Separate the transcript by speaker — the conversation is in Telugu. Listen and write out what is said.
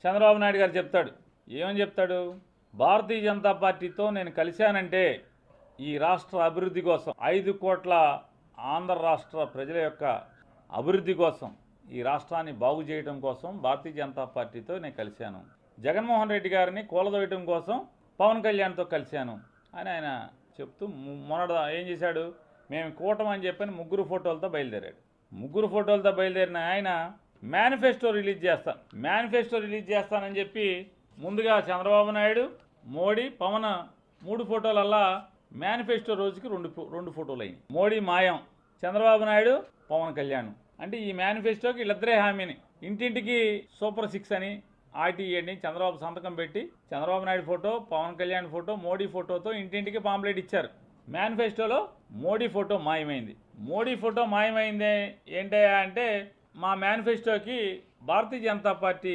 Speaker 1: చంద్రబాబు నాయుడు గారు చెప్తాడు. ఏమని చెప్తాడు? భారతీయ జనతా పార్టీతో నేను కలిశానంటే ఈ రాష్ట్ర అభివృద్ధి కోసం 5 కోట్ల ఆంధ్ర రాష్ట్ర ప్రజల యొక్క అభివృద్ధి కోసం, ఈ రాష్ట్రాన్ని బాగు చేయడం కోసం భారతీయ జనతా పార్టీతో నేను కలిశాను. జగన్మోహన్ రెడ్డి గారిని కూలదోయటం కోసం పవన్ కళ్యాణ్తో కలిశాను అని ఆయన చెప్తూ మొన్నట ఏం చేశాడు? మేము కూటమి అని చెప్పని 3 ఫోటోలతో బయలుదేరాడు. 3 ఫోటోలతో బయలుదేరిన ఆయన మేనిఫెస్టో రిలీజ్ చేస్తానని చెప్పి ముందుగా చంద్రబాబు నాయుడు, మోడీ, పవన్ 3 ఫోటోలల్లా మేనిఫెస్టో రోజుకి 2 ఫోటోలు అయింది. మోడీ మాయం, చంద్రబాబు నాయుడు, పవన్ కళ్యాణ్. అంటే ఈ మేనిఫెస్టోకి వీళ్ళిద్దరే హామీని. ఇంటింటికి సూపర్ 6 అని ఆర్టీఏని చంద్రబాబు సంతకం పెట్టి చంద్రబాబు నాయుడు ఫోటో, పవన్ కళ్యాణ్ ఫోటో, మోడీ ఫోటోతో ఇంటింటికి పాంప్లెట్ ఇచ్చారు. మేనిఫెస్టోలో మోడీ ఫోటో మాయమైంది. మోడీ ఫోటో మాయమైంది ఏంటయ్యా అంటే, మా మేనిఫెస్టోకి భారతీయ జనతా పార్టీ